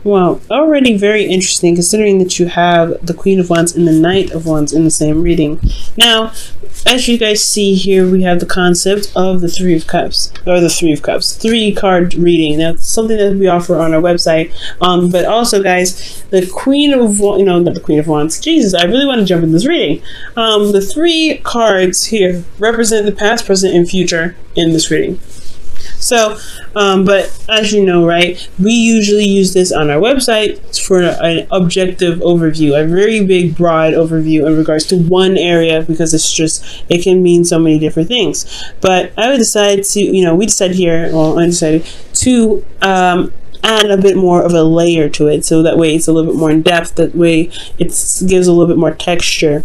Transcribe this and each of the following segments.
Well, already very interesting considering that you have the Queen of Wands and the Knight of Wands in the same reading. Now, as you guys see here, we have the concept of the Three of Cups, or the Three of Cups, 3-card reading. That's something that we offer on our website. But also, guys, the Queen of not the Queen of Wands. Jesus, I really want to jump in this reading. The 3 cards here represent the past, present, and future in this reading. So, but as you know, right, we usually use this on our website for an objective overview, a very big, broad overview in regards to one area, because it can mean so many different things. But I would decide to, we decided here, well, I decided to add a bit more of a layer to it, so that way it's a little bit more in depth, that way it gives a little bit more texture.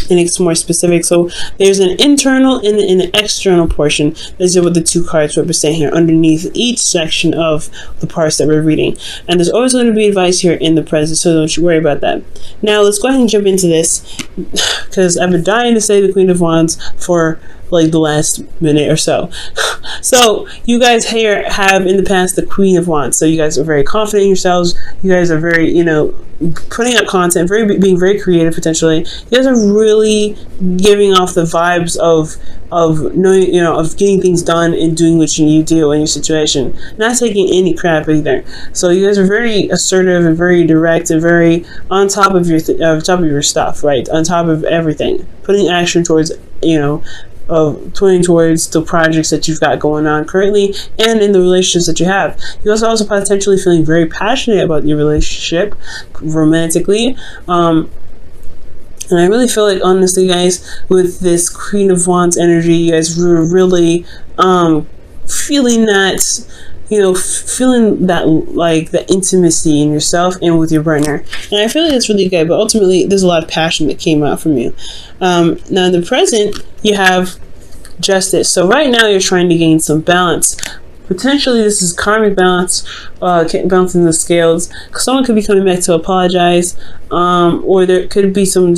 And it's more specific. So there's an internal and an external portion. These are what the 2 cards represent here underneath each section of the parts that we're reading. And there's always going to be advice here in the present, so don't you worry about that. Now let's go ahead and jump into this, because I've been dying to say the Queen of Wands for like the last minute or so. So you guys here have in the past the Queen of Wands. So you guys are very confident in yourselves. You guys are very, putting out content, being very creative potentially. You guys are really giving off the vibes of knowing, of getting things done and doing what you need to do in your situation. Not taking any crap either. So you guys are very assertive and very direct and very on top of your stuff, right? On top of everything. Putting action towards, pointing towards the projects that you've got going on currently and in the relationships that you have. You're also potentially feeling very passionate about your relationship romantically. And I really feel like, honestly, guys, with this Queen of Wands energy, you guys were really feeling that, feeling that, like, the intimacy in yourself and with your partner. And I feel like it's really good, but ultimately there's a lot of passion that came out from you. Now in the present, you have Justice. So right now you're trying to gain some balance. Potentially this is karmic balance, balancing the scales. Someone could be coming back to apologize, or there could be some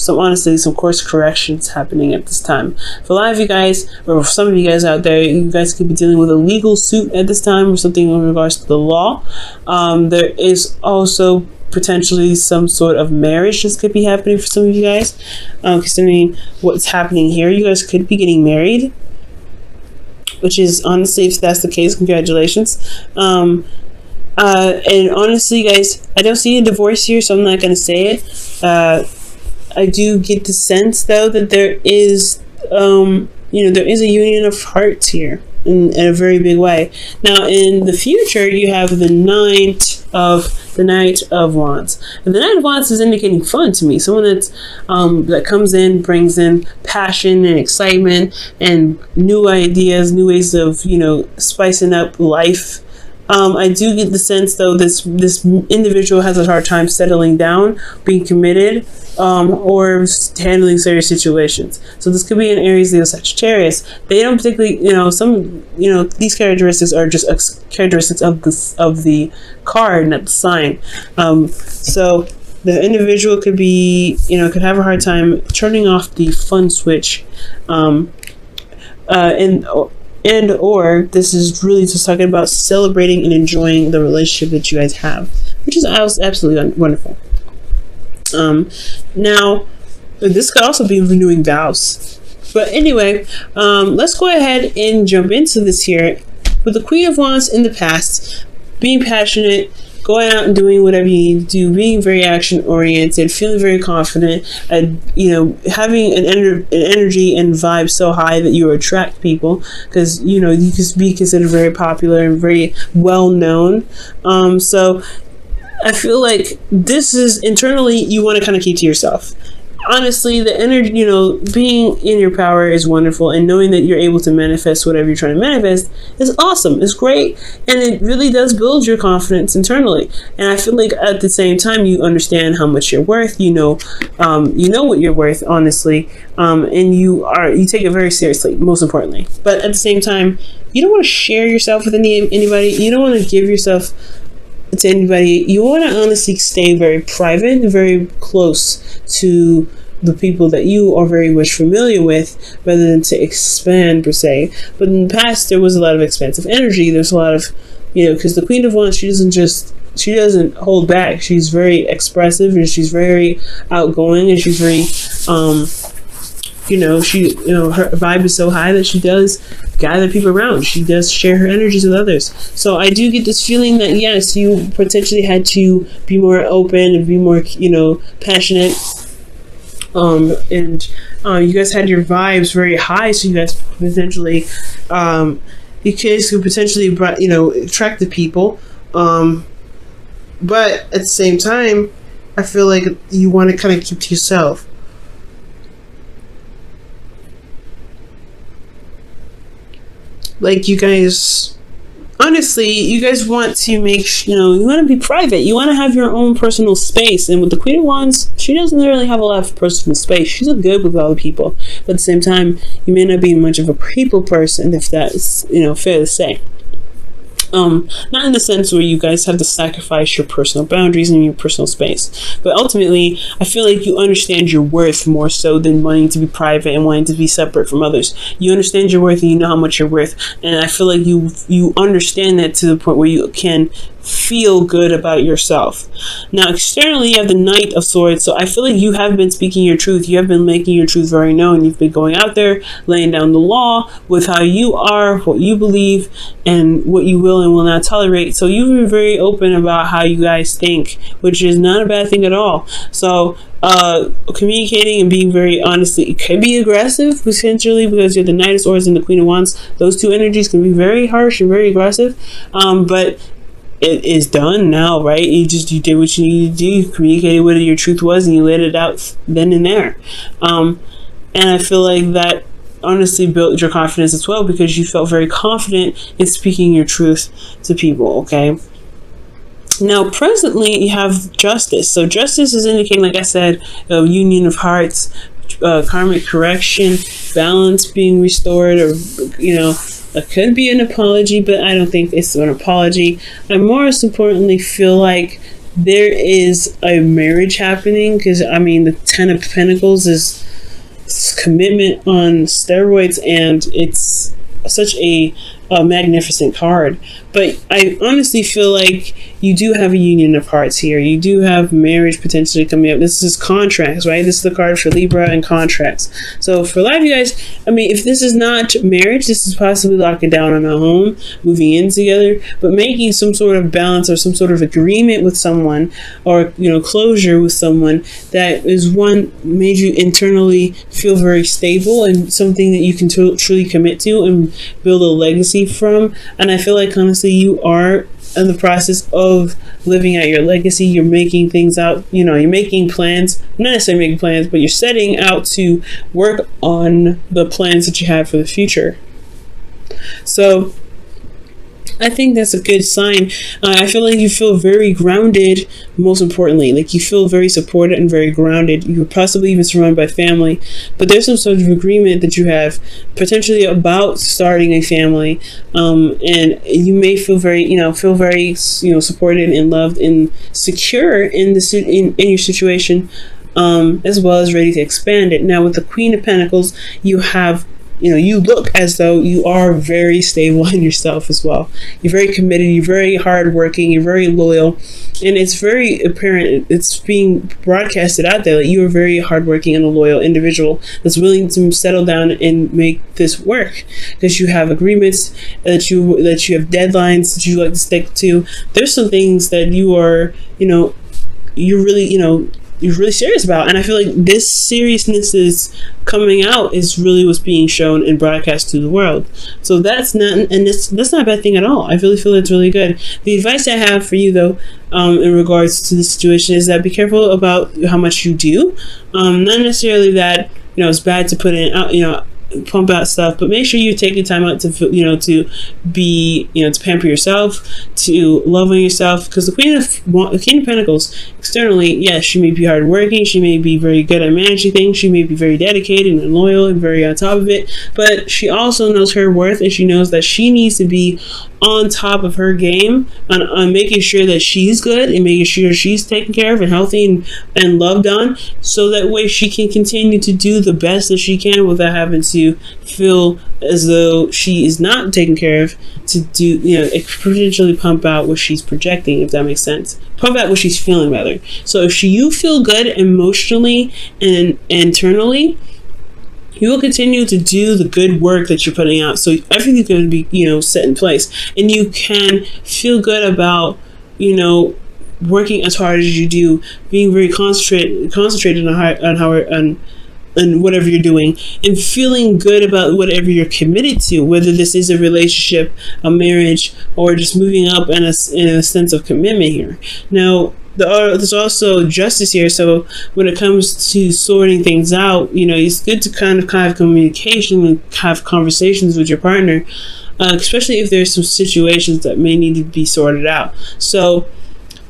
honestly some course corrections happening at this time. For a lot of you guys, or for some of you guys out there, you guys could be dealing with a legal suit at this time, or something in regards to the law. There is also potentially some sort of marriage that could be happening for some of you guys. Considering what's happening here, you guys could be getting married, which is, honestly, if that's the case, congratulations. And honestly, guys, I don't see a divorce here, so I'm not going to say it. I do get the sense, though, that there is, there is a union of hearts here in a very big way. Now, in the future, you have the Knight of Wands. And the Knight of Wands is indicating fun to me. Someone that's that comes in, brings in passion and excitement and new ideas, new ways of, spicing up life. I do get the sense, though, this individual has a hard time settling down, being committed, or handling serious situations. So this could be in Aries, Leo, Sagittarius. They don't particularly, these characteristics are just characteristics of the card, not the sign. So the individual could be, could have a hard time turning off the fun switch, and or this is really just talking about celebrating and enjoying the relationship that you guys have, which is absolutely wonderful. Now, this could also be renewing vows. But anyway, let's go ahead and jump into this here. With the Queen of Wands in the past, being passionate, going out and doing whatever you need to do, being very action oriented, feeling very confident, and having an energy and vibe so high that you attract people, because you can be considered very popular and very well known. So I feel like this is internally you want to kind of keep to yourself. Honestly, the energy, being in your power is wonderful, and knowing that you're able to manifest whatever you're trying to manifest is awesome. It's great, and it really does build your confidence internally. And I feel like at the same time, you understand how much you're worth. You know what you're worth, honestly, and you take it very seriously. Most importantly, but at the same time, you don't want to share yourself with anybody. You don't want to give yourself to anybody. You want to honestly stay very private and very close to the people that you are very much familiar with, rather than to expand per se. But in the past, there was a lot of expansive energy. There's a lot of, because the Queen of Wands, she doesn't just she doesn't hold back. She's very expressive, and she's very outgoing, and she's very her vibe is so high that she does gather people around. She does share her energies with others. So I do get this feeling that yes, you potentially had to be more open and be more passionate, and you guys had your vibes very high, so you guys potentially you guys could potentially attract the people, but at the same time I feel like you want to kind of keep to yourself. Like, you guys, honestly, you guys want to make, you want to be private. You want to have your own personal space. And with the Queen of Wands, she doesn't really have a lot of personal space. She's good with other people. But at the same time, you may not be much of a people person, if that's, fair to say. Not in the sense where you guys have to sacrifice your personal boundaries and your personal space, but ultimately I feel like you understand your worth more so than wanting to be private and wanting to be separate from others. You understand your worth and you know how much you're worth, and I feel like you understand that to the point where you can feel good about yourself. Now externally you have the Knight of Swords, so I feel like you have been speaking your truth. You have been making your truth very known. You've been going out there laying down the law with how you are, what you believe, and what you will and will not tolerate. So you've been very open about how you guys think, which is not a bad thing at all. So communicating and being very honest, it can be aggressive potentially because you're the Knight of Swords and the Queen of Wands. Those two energies can be very harsh and very aggressive, but it is done now, right? You did what you needed to do. You communicated what your truth was, and you laid it out then and there. And I feel like that honestly built your confidence as well, because you felt very confident in speaking your truth to people. Okay. Now, presently, you have Justice. So Justice is indicating, like I said, a union of hearts, karmic correction, balance being restored, or it could be an apology, but I don't think it's an apology. I most importantly feel like there is a marriage happening, because the Ten of Pentacles is commitment on steroids, and it's such a magnificent card. But I honestly feel like you do have a union of hearts here. You do have marriage potentially coming up. This is contracts, right? This is the card for Libra and contracts. So for a lot of you guys, if this is not marriage, this is possibly locking down on a home, moving in together, but making some sort of balance or some sort of agreement with someone, or closure with someone that is made you internally feel very stable, and something that you can truly commit to and build a legacy from. And I feel like honestly you are in the process of living out your legacy. You're making things out, you're making plans, not necessarily making plans, but you're setting out to work on the plans that you have for the future. So I think that's a good sign. I feel like you feel very grounded, most importantly. Like, you feel very supported and very grounded. You're possibly even surrounded by family, but there's some sort of agreement that you have potentially about starting a family, and you may feel very, supported and loved and secure in your situation, as well as ready to expand it. Now, with the Queen of Pentacles, you have, you look as though you are very stable in yourself as well. You're very committed, you're very hardworking, you're very loyal, and it's very apparent, it's being broadcasted out there that you are very hardworking and a loyal individual that's willing to settle down and make this work, because you have agreements, that you have deadlines that you like to stick to. There's some things that you are, you're really serious about, and I feel like this seriousness is coming out is really what's being shown and broadcast to the world. So that's not a bad thing at all. I really feel it's really good. The advice I have for you, though, in regards to the situation, is that be careful about how much you do. Not necessarily that it's bad to put in out, pump out stuff, but make sure you take the time out to to be, to pamper yourself, to love on yourself, because the Queen of Pentacles externally, yes, she may be hardworking, she may be very good at managing things, she may be very dedicated and loyal and very on top of it, but she also knows her worth, and she knows that she needs to be on top of her game on making sure that she's good and making sure she's taken care of and healthy and loved on, so that way she can continue to do the best that she can without having to feel as though she is not taken care of, to do, you know, potentially pump out what she's projecting, if that makes sense. Pump out what she's feeling, rather. So if you feel good emotionally and internally, you will continue to do the good work that you're putting out. So everything's going to be, you know, set in place, and you can feel good about, you know, working as hard as you do, being very concentrated on whatever you're doing, and feeling good about whatever you're committed to, whether this is a relationship, a marriage, or just moving up in a sense of commitment here. Now, there's also justice here, so when it comes to sorting things out, you know, it's good to kind of have communication and have conversations with your partner, especially if there's some situations that may need to be sorted out. So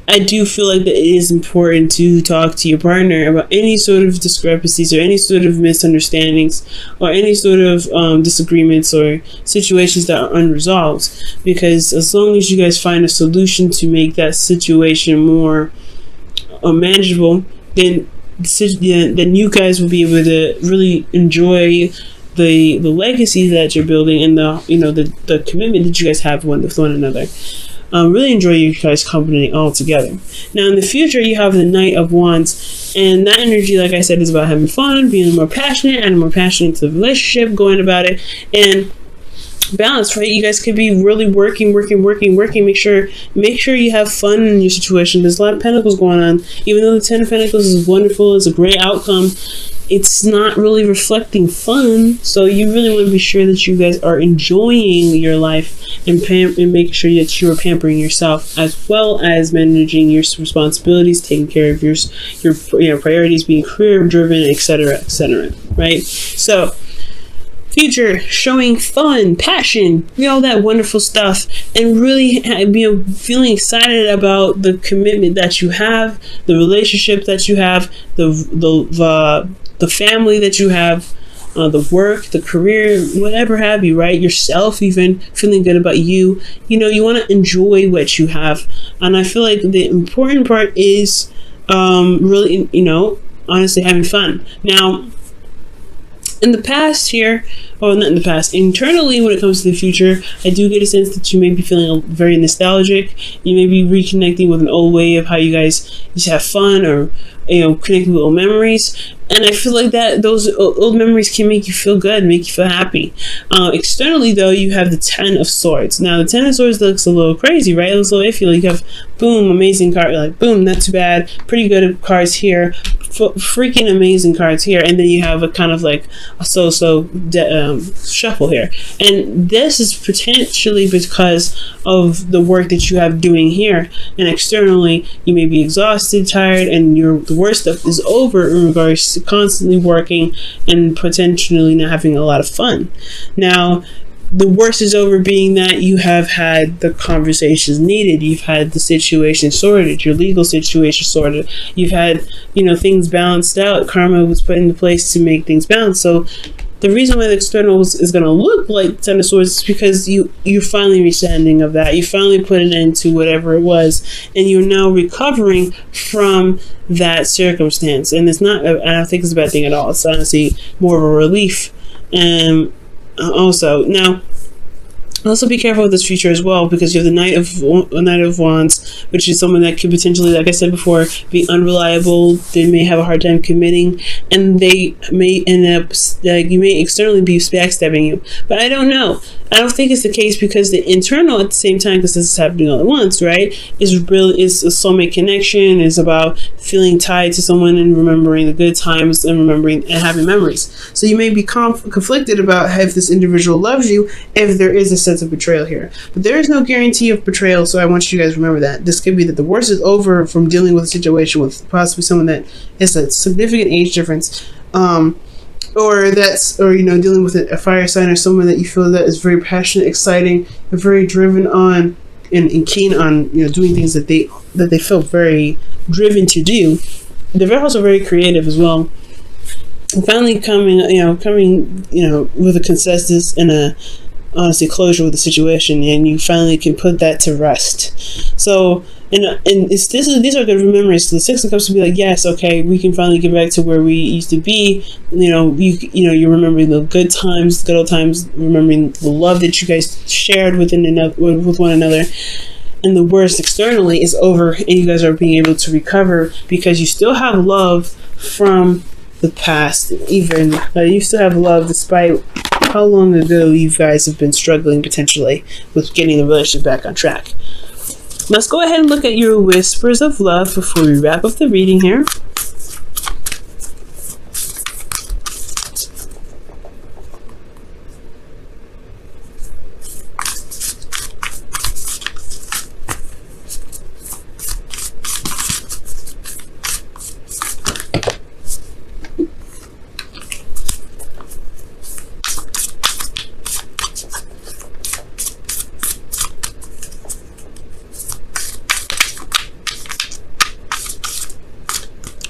I do feel like that it is important to talk to your partner about any sort of discrepancies or any sort of misunderstandings or any sort of disagreements or situations that are unresolved, because as long as you guys find a solution to make that situation more manageable, then you guys will be able to really enjoy the legacy that you're building and the commitment that you guys have with one another. Really enjoy you guys' company all together. Now, in the future, you have the Knight of Wands, and that energy, like I said, is about having fun, being more passionate, and more passionate to the relationship, going about it, and balance, right? You guys could be really working. Make sure you have fun in your situation. There's a lot of Pentacles going on. Even though the Ten of Pentacles is wonderful, it's a great outcome, it's not really reflecting fun. So you really want to be sure that you guys are enjoying your life and making sure that you are pampering yourself, as well as managing your responsibilities, taking care of your priorities, being career driven, etc., right? So future, showing fun, passion, all that wonderful stuff, and really feeling excited about the commitment that you have, the relationship that you have, the family that you have, the work, the career, whatever have you, right? Yourself, even feeling good about you. You want to enjoy what you have, and I feel like the important part is really, honestly, having fun. Now, in the past here, or not in the past, internally when it comes to the future, I do get a sense that you may be feeling very nostalgic. You may be reconnecting with an old way of how you guys used to have fun, or connecting with old memories. And I feel like that those old memories can make you feel good, make you feel happy. Externally, though, you have the Ten of Swords. Now, the Ten of Swords looks a little crazy, right? It looks a little iffy. Like you have, boom, amazing card. You're like, boom, not too bad. Pretty good cards here. Freaking amazing cards here. And then you have a kind of like a shuffle here. And this is potentially because of the work that you have doing here. And externally, you may be exhausted, tired, and the worst stuff is over in regards to constantly working and potentially not having a lot of fun. Now, the worst is over, being that you have had the conversations needed, you've had the situation sorted, your legal situation sorted, you've had things balanced out, karma was put into place to make things balance. So the reason why the external is going to look like Ten of Swords is because you finally reached the ending of that. You finally put an end to whatever it was, and you're now recovering from that circumstance. And I don't think it's a bad thing at all. It's honestly more of a relief. And also, now, also be careful with this future as well, because you have the Knight of Wands, which is someone that could potentially, like I said before, be unreliable. They may have a hard time committing, and they may end up, you may externally be backstabbing you. But I don't know. I don't think it's the case, because the internal at the same time, because this is happening all at once, right, is a soulmate connection, is about feeling tied to someone and remembering the good times and remembering and having memories. So you may be conflicted about if this individual loves you, if there is a sense of betrayal here. But there is no guarantee of betrayal, so I want you guys to remember that. This could be that the worst is over from dealing with a situation with possibly someone that is a significant age difference, or dealing with a fire sign, or someone that you feel that is very passionate, exciting, and very driven on and keen on doing things that they feel very driven to do. They're also very creative as well. And finally coming with a consensus and honestly closure with the situation, and you finally can put that to rest. So these are good memories. So the Six of Cups will be like, yes, okay, we can finally get back to where we used to be. You're remembering the good times, good old times, remembering the love that you guys shared with one another. And the worst externally is over, and you guys are being able to recover because you still have love from the past. Even you still have love despite how long ago you guys have been struggling potentially with getting the relationship back on track. Let's go ahead and look at your whispers of love before we wrap up the reading here.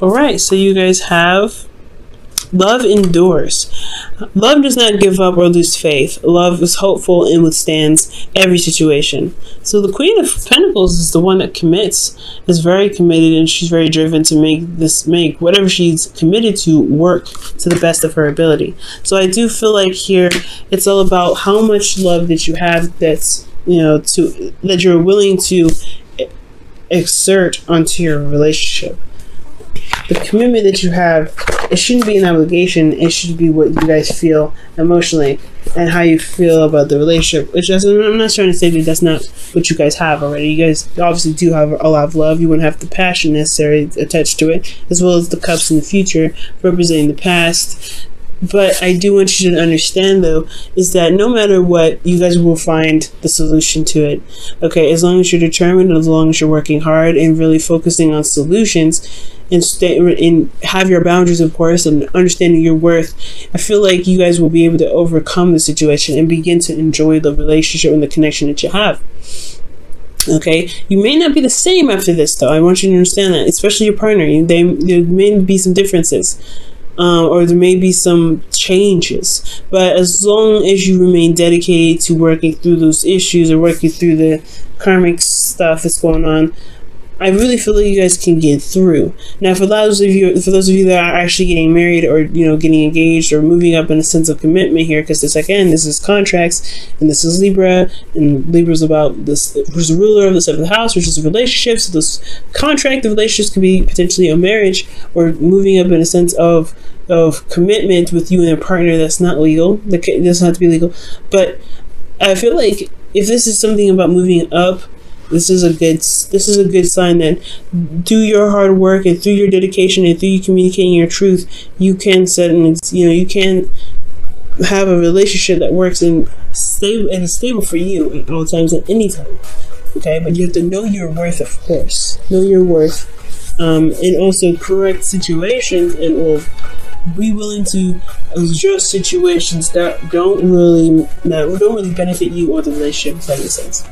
Alright, so you guys have love endures. Love does not give up or lose faith. Love is hopeful and withstands every situation. So the Queen of Pentacles is the one that commits, is very committed, and she's very driven to make whatever she's committed to work to the best of her ability. So I do feel like here it's all about how much love that you have that you're willing to exert onto your relationship. The commitment that you have, it shouldn't be an obligation. It should be what you guys feel emotionally and how you feel about the relationship. I'm not trying to say that that's not what you guys have already. You guys obviously do have a lot of love. You wouldn't have the passion necessary attached to it, as well as the cups in the future representing the past. But I do want you to understand, though, is that no matter what, you guys will find the solution to it. Okay, as long as you're determined, as long as you're working hard and really focusing on solutions and have your boundaries, of course, and understanding your worth, I feel like you guys will be able to overcome the situation and begin to enjoy the relationship and the connection that you have. Okay, you may not be the same after this, though. I want you to understand that, especially your partner. There may be some differences. Or there may be some changes, but as long as you remain dedicated to working through those issues or working through the karmic stuff that's going on, I really feel like you guys can get through. Now, for those of you that are actually getting married or getting engaged or moving up in a sense of commitment here, because this is contracts, and this is Libra, and Libra's about this, who's the ruler of the seventh house, which is relationships. So this contract of relationships could be potentially a marriage or moving up in a sense of commitment with you and a partner that's not legal. That doesn't have to be legal, but I feel like if this is something about moving up, this is a good sign that through your hard work and through your dedication and through you communicating your truth, you can you can have a relationship that works and is stable for you at all times, at any time. Okay, but you have to know your worth, of course. Know your worth, and also correct situations, and will be willing to adjust situations that don't really benefit you or the relationship, if that makes sense.